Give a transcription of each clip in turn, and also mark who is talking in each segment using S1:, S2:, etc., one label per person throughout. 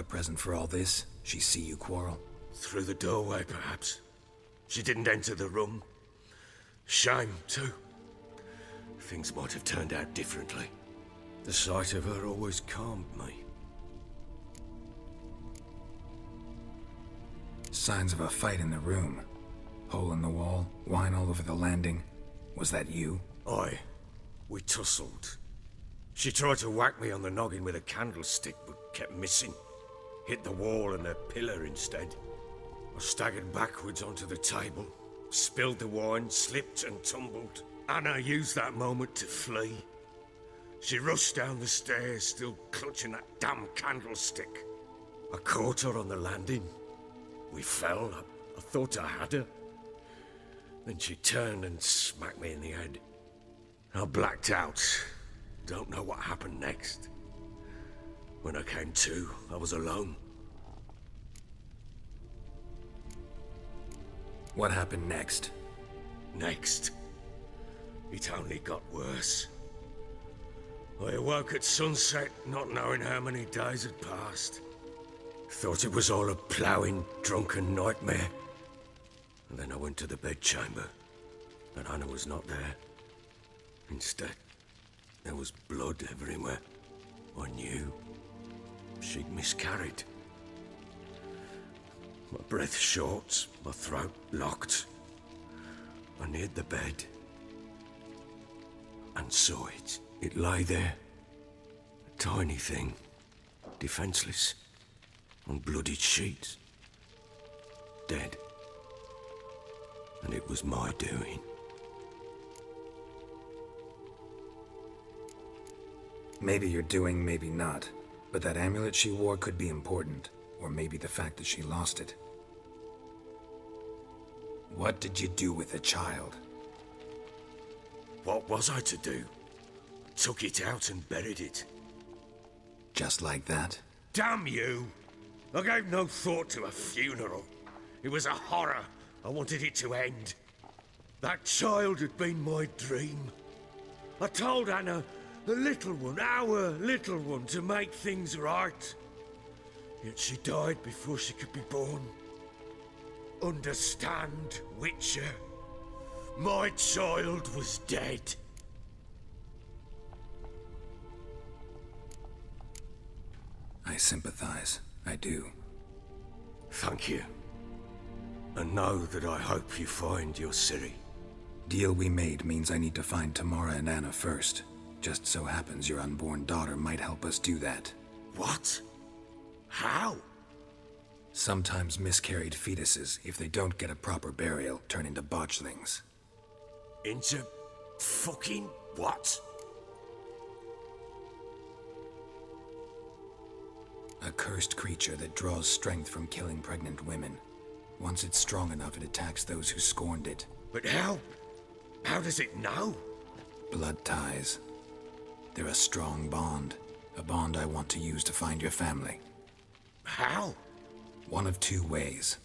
S1: Nora present for all this? She see you quarrel?
S2: Through the doorway, perhaps. She didn't enter the room. Shame, too. Things might have turned out differently. The sight of her always calmed me.
S1: Signs of a fight in the room. Hole in the wall, wine all over the landing. Was that you?
S2: Aye. We tussled. She tried to whack me on the noggin with a candlestick, but kept missing. Hit the wall and a pillar instead. I staggered backwards onto the table, spilled the wine, slipped and tumbled. Anna used that moment to flee. She rushed down the stairs, still clutching that damn candlestick. I caught her on the landing. We fell. I thought I had her. Then she turned and smacked me in the head. I blacked out. Don't know what happened next. When I came to, I was alone.
S1: What happened next?
S2: Next? It only got worse. I awoke at sunset, not knowing how many days had passed. Thought it was all a ploughing, drunken nightmare. And then I went to the bedchamber, and Anna was not there. Instead, there was blood everywhere. I knew she'd miscarried. My breath short, my throat locked. I neared the bed and saw it. It lay there, a tiny thing, defenseless, on bloodied sheets, dead. And it was my doing.
S1: Maybe you're doing, maybe not. But that amulet she wore could be important. Or maybe the fact that she lost it. What did you do with the child?
S2: What was I to do? Took it out and buried it.
S1: Just like that?
S2: Damn you! I gave no thought to a funeral. It was a horror. I wanted it to end. That child had been my dream. I told Anna, the little one, our little one, to make things right. Yet she died before she could be born. Understand, Witcher? My child was dead.
S1: I sympathize. I do.
S2: Thank you. And know that I hope you find your Ciri.
S1: Deal we made means I need to find Tamara and Anna first. Just so happens your unborn daughter might help us do that.
S2: What? How?
S1: Sometimes miscarried fetuses, if they don't get a proper burial, turn into botchlings.
S2: Into fucking what?
S1: A cursed creature that draws strength from killing pregnant women. Once it's strong enough, it attacks those who scorned it.
S2: But how? How does it know?
S1: Blood ties. They're a strong bond. A bond I want to use to find your family.
S2: How?
S1: One of two ways.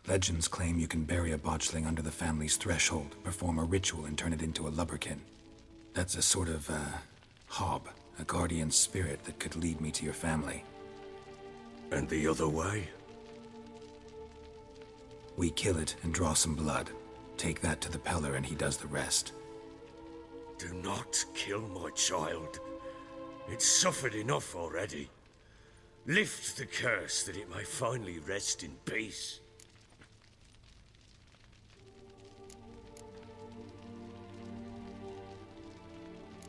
S1: Legends claim you can bury a botchling under the family's threshold, perform a ritual, and turn it into a lubberkin. That's a sort of, hob, a guardian spirit that could lead me to your family.
S2: And the other way?
S1: We kill it and draw some blood. Take that to the Peller and he does the rest.
S2: Do not kill my child. It's suffered enough already. Lift the curse that it may finally rest in peace.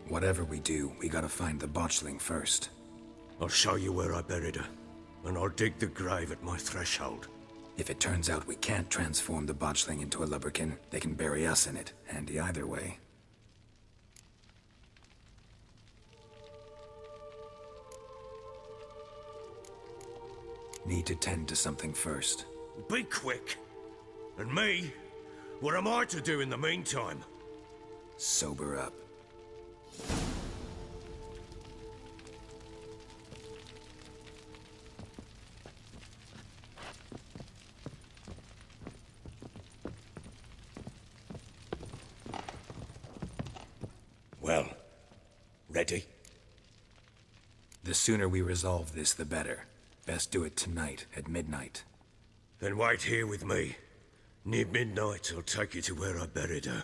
S1: Whatever we do, we gotta find the botchling first.
S2: I'll show you where I buried her, and I'll dig the grave at my threshold.
S1: If it turns out we can't transform the botchling into a lubberkin, they can bury us in it. Handy either way. Need to tend to something first.
S2: Be quick. And me? What am I to do in the meantime?
S1: Sober up.
S2: Well, ready?
S1: The sooner we resolve this, the better. Best do it tonight, at midnight.
S2: Then wait here with me. Near midnight, I'll take you to where I buried her.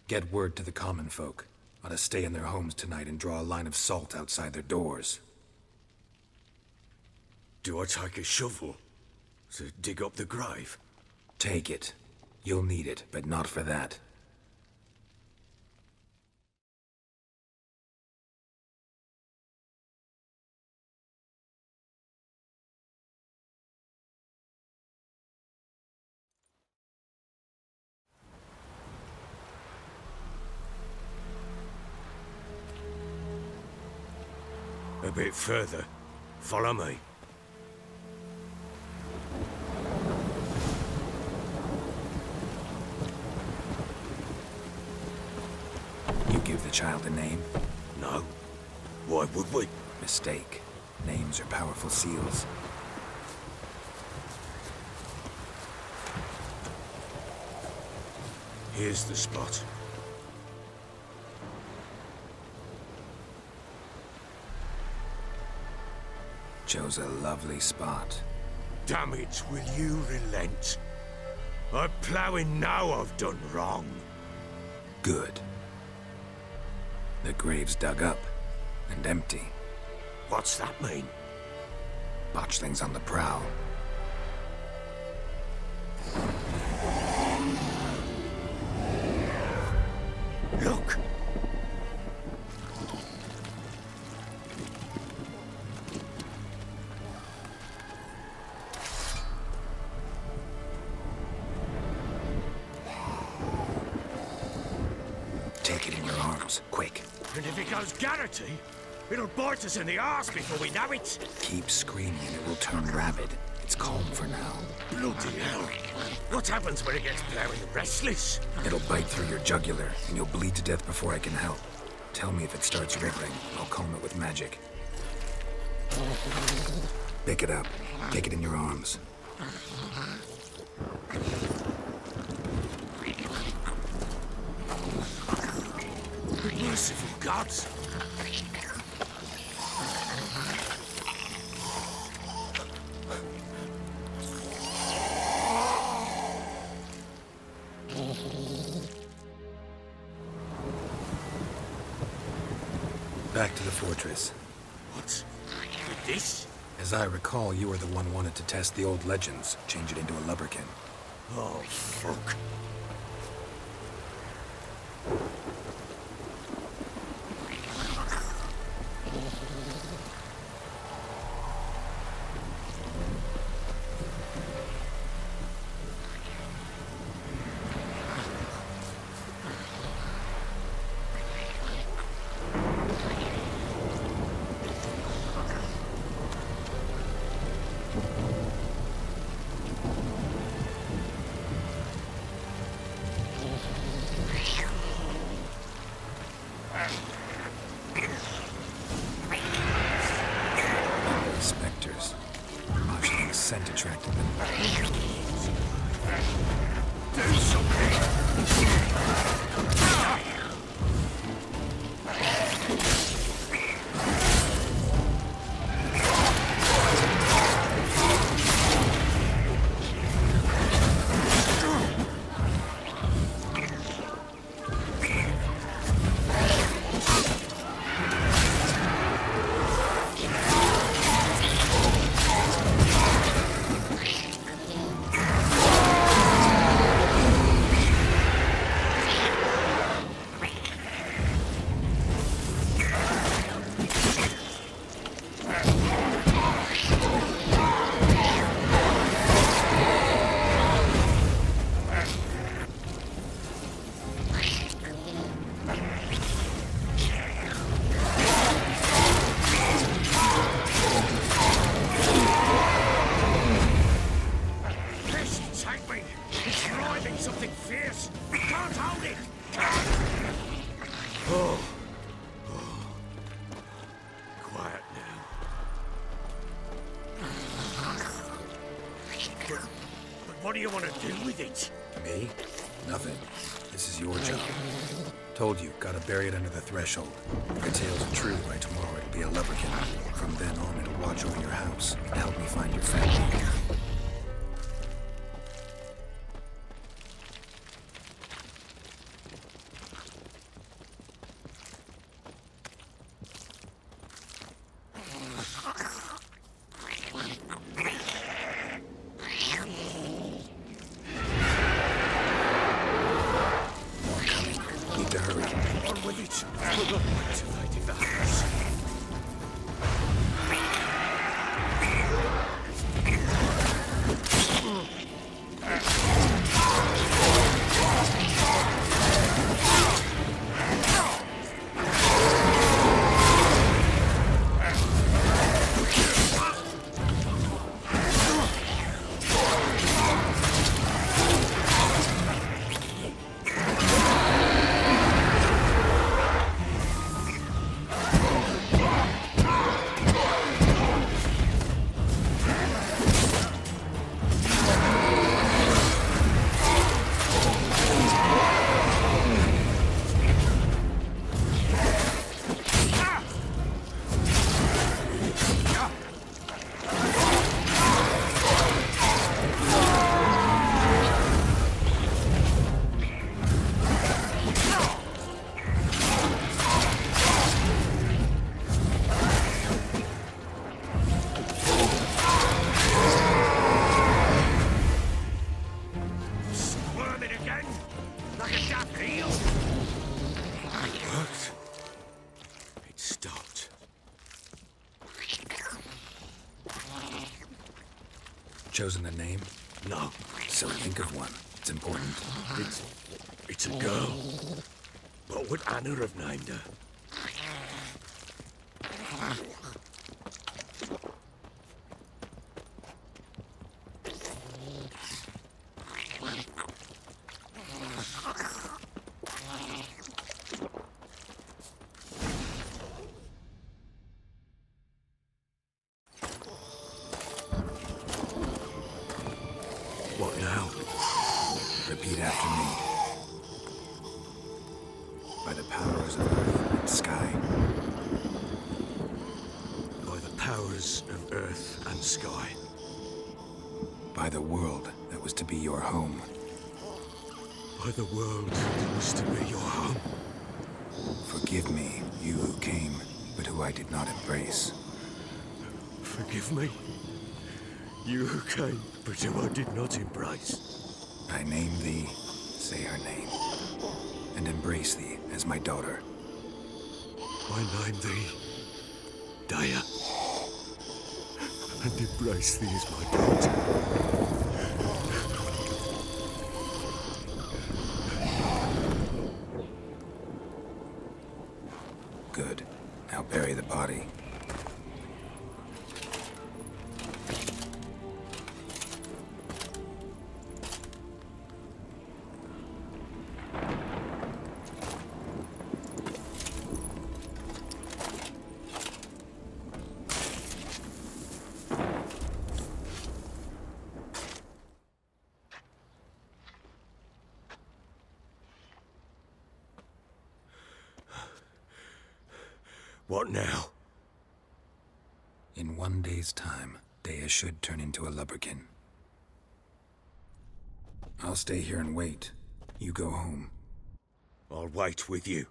S1: Get word to the common folk. Ought to stay in their homes tonight and draw a line of salt outside their doors.
S2: Do I take a shovel to dig up the grave?
S1: Take it. You'll need it, but not for that.
S2: A bit further. Follow me.
S1: You give the child a name?
S2: No. Why would we?
S1: Mistake. Names are powerful seals.
S2: Here's the spot.
S1: Chose a lovely spot.
S2: Damn it, will you relent? I'm ploughing now I've done wrong.
S1: Good. The grave's dug up and empty.
S2: What's that mean?
S1: Botchling's on the prowl.
S2: Look!
S1: Take it in your arms, quick.
S2: And if it goes Garrity, it'll bite us in the arse before we know it.
S1: Keep screaming and it will turn rabid. It's calm for now.
S2: Bloody hell. What happens when it gets blowing restless?
S1: It'll bite through your jugular, and you'll bleed to death before I can help. Tell me if it starts ripping. I'll calm it with magic. Pick it up. Take it in your arms.
S2: Merciful gods!
S1: Back to the fortress.
S2: What? With this?
S1: As I recall, you were the one wanted to test the old legends, change it into a lubberkin.
S2: Oh, fuck.
S1: Spectres. Botchling's scent attracted them.
S2: Do something! Something fierce! Can't hold it! Oh. Quiet now. But what do you want to do with it?
S1: Me? Nothing. This is your job. Told you, gotta bury it under the threshold. If the tales are true, by tomorrow it'll be a lubberkin. From then on, it'll watch over your house and help me find your family. Chosen a name?
S2: No.
S1: So think of one. It's important.
S2: It's a girl. What would Anna have named her? What now?
S1: Repeat after me. By the powers of earth and sky.
S2: By the powers of earth and sky.
S1: By the world that was to be your home.
S2: By the world that was to be your home.
S1: Forgive me, you who came, but who I did not embrace.
S2: Forgive me, you who came, but who I did not embrace.
S1: I name thee, say her name, and embrace thee as my daughter.
S2: I name thee, Daya, and embrace thee as my daughter.
S1: Good. Now bury the body.
S2: What now?
S1: In 1 day's time, Daya should turn into a lubberkin. I'll stay here and wait. You go home.
S2: I'll wait with you.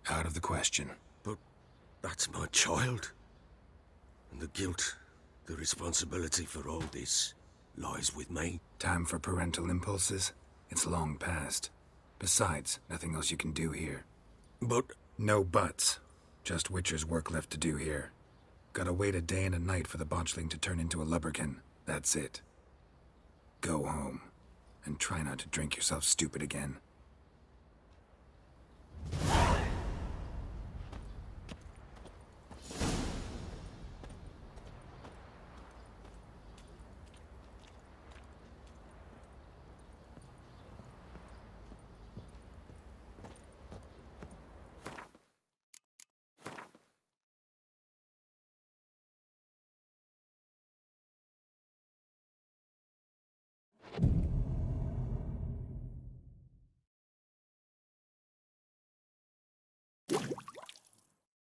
S1: Out of the question.
S2: But that's my child. And the guilt, the responsibility for all this, lies with me.
S1: Time for parental impulses? It's long past. Besides, nothing else you can do here.
S2: But...
S1: No buts. Just Witcher's work left to do here. Gotta wait a day and a night for the botchling to turn into a lubberkin. That's it. Go home. And try not to drink yourself stupid again.